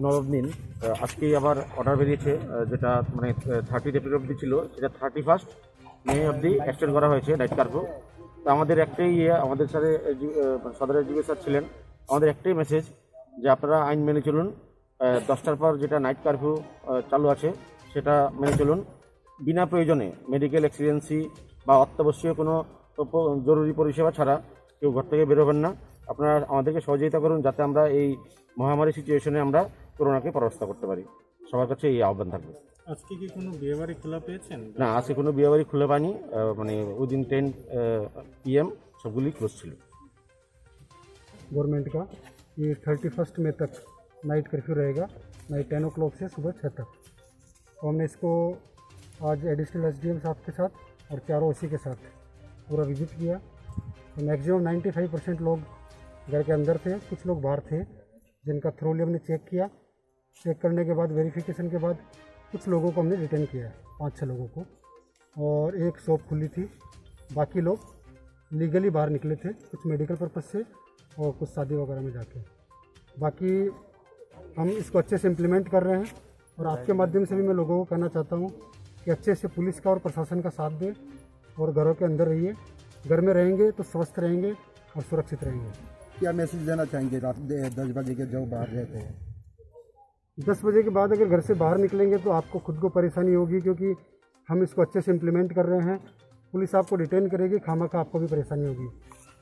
নবদিন আজকেই আবার অর্ডার বেরিয়েছে, যেটা মানে 30 এপ্রিল অবধি ছিল, সেটা 31 মে অবধি এক্সটেন্ড করা হয়েছে নাইট কার্ফিউ। তো আমাদের একটাই আমাদের সাথে সদর এসডিও স্যার ছিলেন, আমাদের একটাই মেসেজ যে আপনারা আইন মেনে চলুন। 10টার পর যেটা নাইট কার্ফিউ চালু আছে সেটা মেনে চলুন। বিনা প্রয়োজনে মেডিকেল এক্সিডেন্সি বা অত্যাবশ্যকীয় কোনো জরুরি পরিষেবা ছাড়া কেউ ঘর থেকে বেরোবেন না। আপনারা আমাদেরকে সহযোগিতা করুন যাতে আমরা এই মহামারী সিচুয়েশনে আমরা করোনাকে পরাস্ত করতে পারি। সবার কাছে এই আহ্বান থাকবে। আজকে কি কোনো বিয়েবাড়ি খোলা পেয়েছেন? না, আজকে কোনো বিয়েবাড়ি খুলে পাইনি। মানে উইদিন 10 PM सबগুলি क्लोज ছিল। गवर्नमेंट का ये 31 मई तक नाइट कर्फ्यू रहेगा, नाइट 10 o'clock से सुबह 6 तक। तो हमने इसको आज एडिशनल SDM साहब के साथ और चारों OC के साथ पूरा विजिट किया। तो मैक्सिमम 95% लोग घर के अंदर थे, कुछ लोग बाहर थे, जिनका थ्रोली हमने चेक किया। चेक करने के बाद वेरिफिकेशन के बाद कुछ लोगों को हमने रिटर्न किया, 5-6 लोगों को, और एक शॉप खुली थी। बाकी लोग लीगली बाहर निकले थे, कुछ मेडिकल पर्पज़ से और कुछ शादी वगैरह में जाके। बाकी हम इसको अच्छे से इम्प्लीमेंट कर रहे हैं और आपके माध्यम से भी मैं लोगों को कहना चाहता हूँ कि अच्छे से पुलिस का और प्रशासन का साथ दें और घरों के अंदर रहिए। घर में रहेंगे तो स्वस्थ रहेंगे और सुरक्षित रहेंगे। क्या मैसेज देना चाहेंगे रात 10 बजे के जो बाहर रहते हैं? 10 बजे के बाद अगर घर से बाहर निकलेंगे तो आपको खुद को परेशानी होगी, क्योंकि हम इसको अच्छे से इम्प्लीमेंट कर रहे हैं। पुलिस आपको डिटेन करेगी, खामखा आपको भी परेशानी होगी।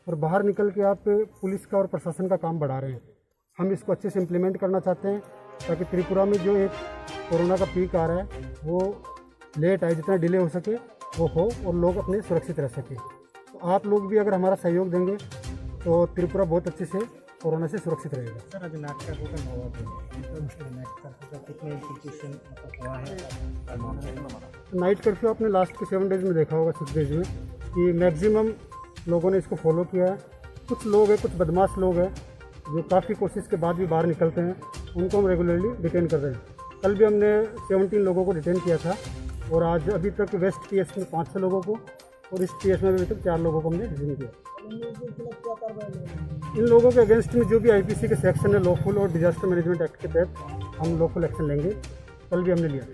और बाहर निकल के आप पुलिस का और प्रशासन का काम बढ़ा रहे हैं। हम इसको अच्छे से इम्प्लीमेंट करना चाहते हैं ताकि त्रिपुरा में जो एक कोरोना का पीक आ रहा है वो लेट आए, जितना डिले हो सके वो हो और लोग अपने सुरक्षित रह सके। तो आप लोग भी अगर हमारा सहयोग देंगे तो त्रिपुरा बहुत अच्छे से कोरोना से सुरक्षित रहेगा। सर, आज नाइट कर्फ्यू का हुआ नाइट कर्फ्यू का कितने इंस्टीट्यूशन हुआ है? नाइट कर्फ्यू आपने लास्ट के 7 डेज में देखा होगा, 6 डेज में, कि मैक्सिमम लोगों ने इसको फॉलो किया है। कुछ लोग हैं, कुछ बदमाश लोग हैं जो काफ़ी कोशिश के बाद भी बाहर निकलते हैं, उनको हम रेगुलरली डिटेन कर रहे हैं। कल भी हमने 17 लोगों को डिटेन किया था और आज अभी तक वेस्ट PS में 5-6 लोगों को और इस PS में अभी तक 4 लोगों को हमने डिटेन किया। इन लोगों के अगेंस्ट में जो भी IPC के सेक्शन है लॉफुल और डिजास्टर मैनेजमेंट एक्ट के तहत हम लॉफुल एक्शन लेंगे। कल भी हमने लिया।